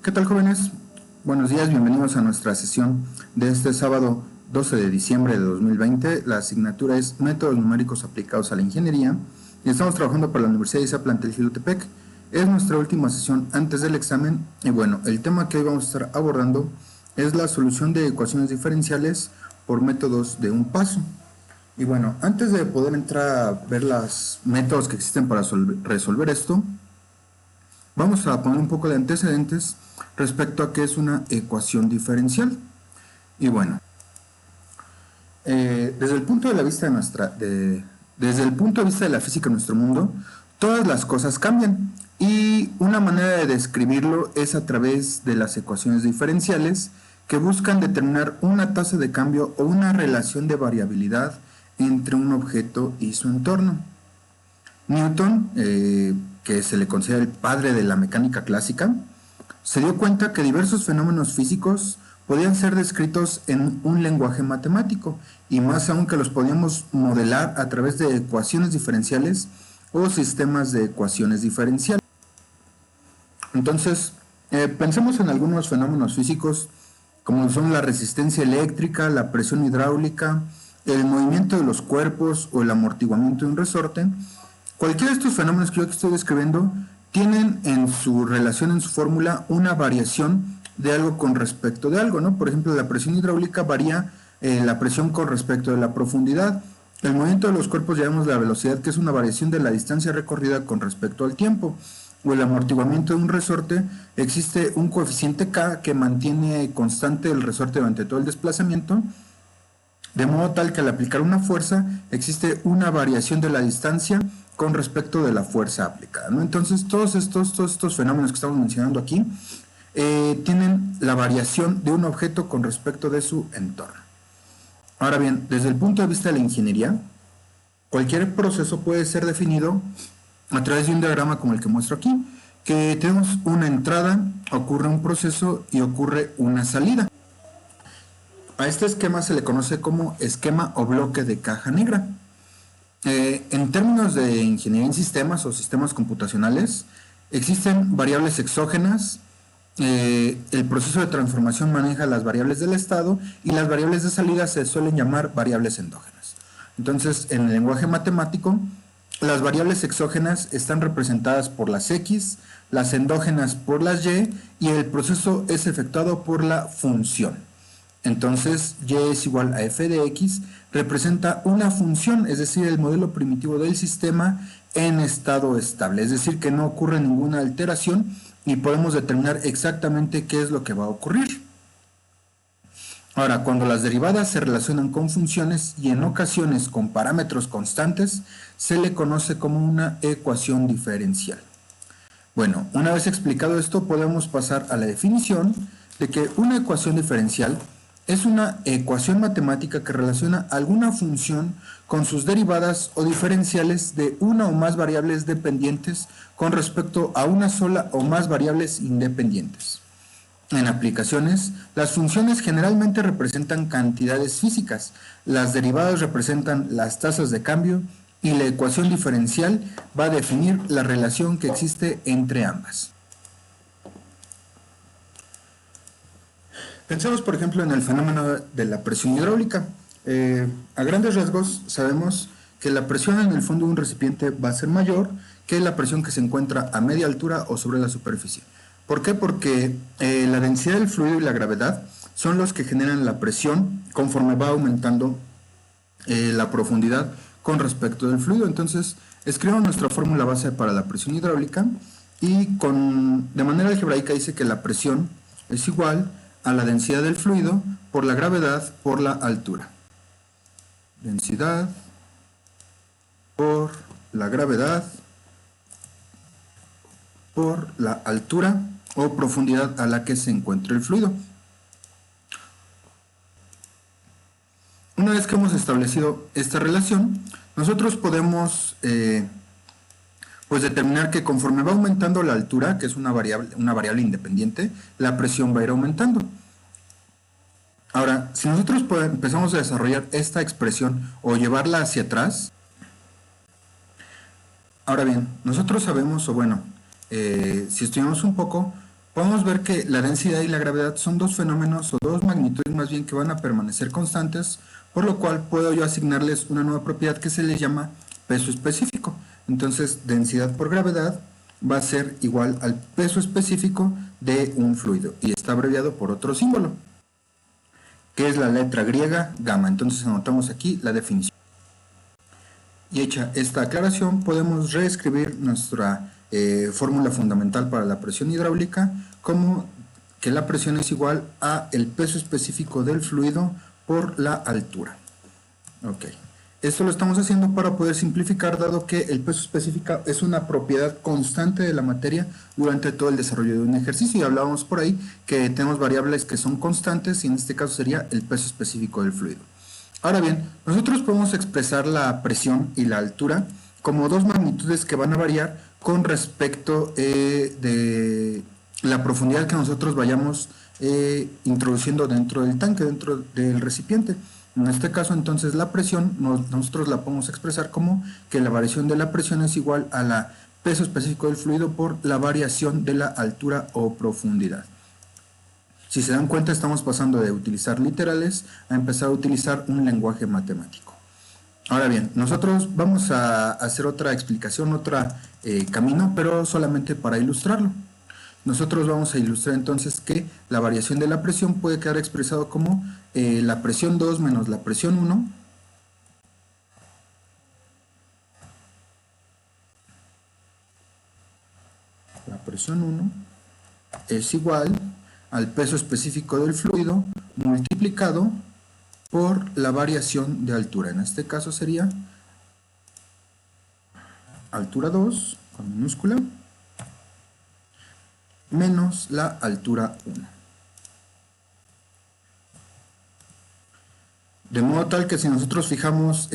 ¿Qué tal, jóvenes? Buenos días, bienvenidos a nuestra sesión de este sábado 12 de diciembre de 2020. La asignatura es Métodos Numéricos Aplicados a la Ingeniería y estamos trabajando para la Universidad de Plantel Jilotepec. Es nuestra última sesión antes del examen y bueno, el tema que hoy vamos a estar abordando es la solución de ecuaciones diferenciales por métodos de un paso. Y bueno, antes de poder entrar a ver los métodos que existen para resolver esto, vamos a poner un poco de antecedentes respecto a qué es una ecuación diferencial. Y bueno, desde el punto de vista de la física en nuestro mundo, todas las cosas cambian y una manera de describirlo es a través de las ecuaciones diferenciales que buscan determinar una tasa de cambio o una relación de variabilidad entre un objeto y su entorno. Newton, que se le considera el padre de la mecánica clásica, se dio cuenta que diversos fenómenos físicos podían ser descritos en un lenguaje matemático, y más aún que los podíamos modelar a través de ecuaciones diferenciales o sistemas de ecuaciones diferenciales. Entonces, pensemos en algunos fenómenos físicos como son la resistencia eléctrica, la presión hidráulica, el movimiento de los cuerpos o el amortiguamiento de un resorte. Cualquiera de estos fenómenos que yo estoy describiendo tienen en su relación, en su fórmula, una variación de algo con respecto de algo, ¿no? Por ejemplo, la presión hidráulica varía la presión con respecto de la profundidad. El movimiento de los cuerpos llamamos la velocidad, que es una variación de la distancia recorrida con respecto al tiempo. O el amortiguamiento de un resorte, existe un coeficiente K que mantiene constante el resorte durante todo el desplazamiento, de modo tal que al aplicar una fuerza existe una variación de la distancia con respecto de la fuerza aplicada, ¿no? Entonces todos estos fenómenos que estamos mencionando aquí tienen la variación de un objeto con respecto de su entorno. Ahora bien, desde el punto de vista de la ingeniería, cualquier proceso puede ser definido a través de un diagrama como el que muestro aquí, que tenemos una entrada, ocurre un proceso y ocurre una salida. A este esquema se le conoce como esquema o bloque de caja negra. En términos de ingeniería en sistemas o sistemas computacionales, existen variables exógenas, el proceso de transformación maneja las variables del estado y las variables de salida se suelen llamar variables endógenas. Entonces, en el lenguaje matemático, las variables exógenas están representadas por las X, las endógenas por las Y, y el proceso es efectuado por la función. Entonces, Y es igual a f de x, representa una función, es decir, el modelo primitivo del sistema en estado estable, es decir, que no ocurre ninguna alteración y podemos determinar exactamente qué es lo que va a ocurrir. Ahora, cuando las derivadas se relacionan con funciones y en ocasiones con parámetros constantes, se le conoce como una ecuación diferencial. Bueno, una vez explicado esto, podemos pasar a la definición de que una ecuación diferencial es una ecuación matemática que relaciona alguna función con sus derivadas o diferenciales de una o más variables dependientes con respecto a una sola o más variables independientes. En aplicaciones, las funciones generalmente representan cantidades físicas, las derivadas representan las tasas de cambio y la ecuación diferencial va a definir la relación que existe entre ambas. Pensemos, por ejemplo, en el fenómeno de la presión hidráulica. A grandes rasgos sabemos que la presión en el fondo de un recipiente va a ser mayor que la presión que se encuentra a media altura o sobre la superficie. ¿Por qué? Porque la densidad del fluido y la gravedad son los que generan la presión conforme va aumentando la profundidad con respecto del fluido. Entonces, escribimos nuestra fórmula base para la presión hidráulica y de manera algebraica dice que la presión es igual a la densidad del fluido por la gravedad por la altura. Densidad por la gravedad por la altura o profundidad a la que se encuentra el fluido. Una vez que hemos establecido esta relación, nosotros podemos pues determinar que conforme va aumentando la altura, que es una variable independiente, la presión va a ir aumentando. Ahora, si nosotros empezamos a desarrollar esta expresión o llevarla hacia atrás, ahora bien, nosotros sabemos, o bueno, si estudiamos un poco, podemos ver que la densidad y la gravedad son dos fenómenos o dos magnitudes más bien que van a permanecer constantes, por lo cual puedo yo asignarles una nueva propiedad que se les llama peso específico. Entonces, densidad por gravedad va a ser igual al peso específico de un fluido y está abreviado por otro símbolo, que es la letra griega gamma. Entonces anotamos aquí la definición. Y hecha esta aclaración, podemos reescribir nuestra fórmula fundamental para la presión hidráulica como que la presión es igual a el peso específico del fluido por la altura. Ok. Esto lo estamos haciendo para poder simplificar, dado que el peso específico es una propiedad constante de la materia durante todo el desarrollo de un ejercicio. Y hablábamos por ahí que tenemos variables que son constantes y en este caso sería el peso específico del fluido. Ahora bien, nosotros podemos expresar la presión y la altura como dos magnitudes que van a variar con respecto de la profundidad que nosotros vayamos introduciendo dentro del tanque, dentro del recipiente. En este caso, entonces, la presión nosotros la podemos expresar como que la variación de la presión es igual a la peso específico del fluido por la variación de la altura o profundidad. Si se dan cuenta, estamos pasando de utilizar literales a empezar a utilizar un lenguaje matemático. Ahora bien, nosotros vamos a hacer otra explicación, otro camino, pero solamente para ilustrarlo. Nosotros vamos a ilustrar entonces que la variación de la presión puede quedar expresado como la presión 2 menos la presión 1 la presión 1 es igual al peso específico del fluido multiplicado por la variación de altura. En este caso sería altura 2 con minúscula menos la altura 1. De modo tal que si nosotros fijamos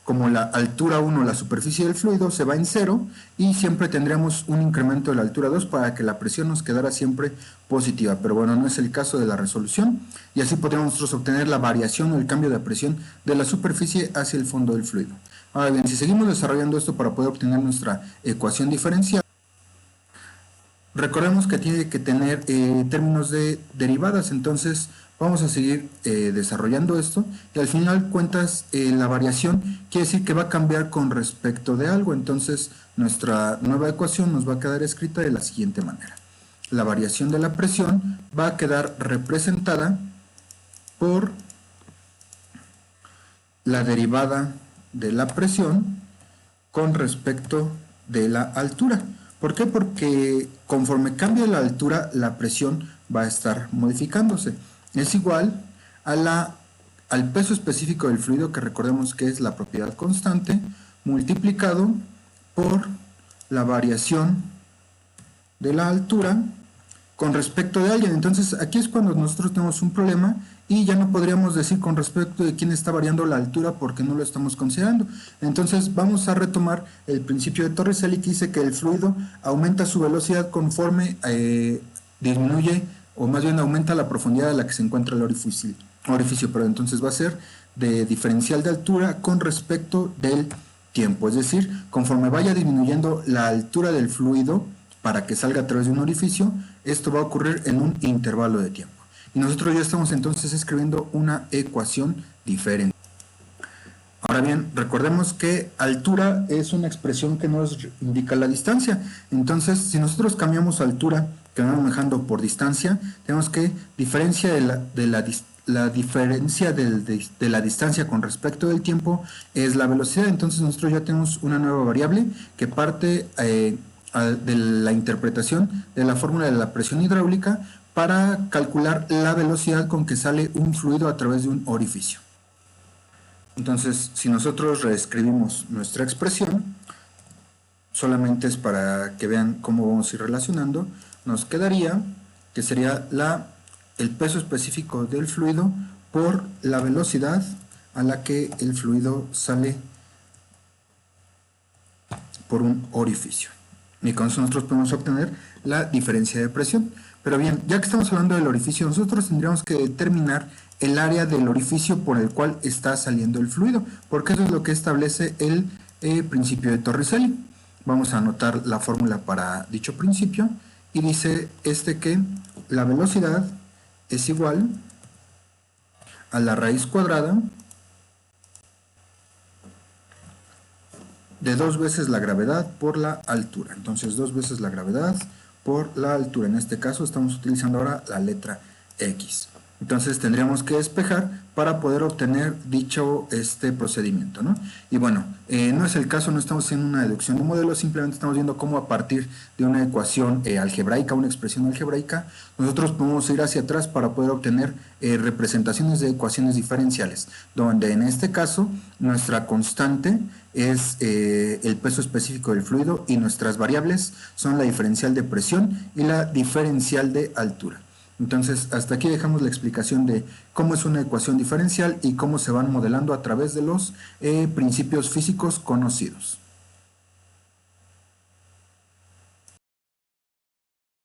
como la altura 1, la superficie del fluido, se va en 0 y siempre tendríamos un incremento de la altura 2 para que la presión nos quedara siempre positiva. Pero bueno, no es el caso de la resolución y así podríamos nosotros obtener la variación o el cambio de presión de la superficie hacia el fondo del fluido. Ahora bien, si seguimos desarrollando esto para poder obtener nuestra ecuación diferencial, recordemos que tiene que tener términos de derivadas, entonces vamos a seguir desarrollando esto y al final cuentas la variación quiere decir que va a cambiar con respecto de algo, entonces nuestra nueva ecuación nos va a quedar escrita de la siguiente manera. La variación de la presión va a quedar representada por la derivada de la presión con respecto de la altura. ¿Por qué? Porque conforme cambia la altura, la presión va a estar modificándose. Es igual a al peso específico del fluido, que recordemos que es la propiedad constante, multiplicado por la variación de la altura con respecto de alguien. Entonces aquí es cuando nosotros tenemos un problema y ya no podríamos decir con respecto de quién está variando la altura porque no lo estamos considerando. Entonces vamos a retomar el principio de Torricelli, que dice que el fluido aumenta su velocidad conforme disminuye, o más bien aumenta la profundidad a la que se encuentra el orificio, pero entonces va a ser de diferencial de altura con respecto del tiempo, es decir, conforme vaya disminuyendo la altura del fluido para que salga a través de un orificio, esto va a ocurrir en un intervalo de tiempo. Y nosotros ya estamos entonces escribiendo una ecuación diferente. Ahora bien, recordemos que altura es una expresión que nos indica la distancia. Entonces, si nosotros cambiamos altura, que vamos manejando por distancia, tenemos que diferencia la diferencia de la distancia con respecto del tiempo es la velocidad. Entonces nosotros ya tenemos una nueva variable que parte de la interpretación de la fórmula de la presión hidráulica para calcular la velocidad con que sale un fluido a través de un orificio. Entonces, si nosotros reescribimos nuestra expresión, solamente es para que vean cómo vamos a ir relacionando, nos quedaría que sería el peso específico del fluido por la velocidad a la que el fluido sale por un orificio. Y con eso nosotros podemos obtener la diferencia de presión. Pero bien, ya que estamos hablando del orificio, nosotros tendríamos que determinar el área del orificio por el cual está saliendo el fluido, porque eso es lo que establece el principio de Torricelli. Vamos a anotar la fórmula para dicho principio y dice que la velocidad es igual a la raíz cuadrada de 2 veces la gravedad por la altura. Entonces 2 veces la gravedad por la altura. En este caso estamos utilizando ahora la letra X. Entonces tendríamos que despejar para poder obtener dicho procedimiento, ¿no? Y bueno, no es el caso, no estamos haciendo una deducción de modelos, simplemente estamos viendo cómo a partir de una ecuación algebraica, una expresión algebraica, nosotros podemos ir hacia atrás para poder obtener representaciones de ecuaciones diferenciales, donde en este caso nuestra constante es el peso específico del fluido y nuestras variables son la diferencial de presión y la diferencial de altura. Entonces, hasta aquí dejamos la explicación de cómo es una ecuación diferencial y cómo se van modelando a través de los principios físicos conocidos.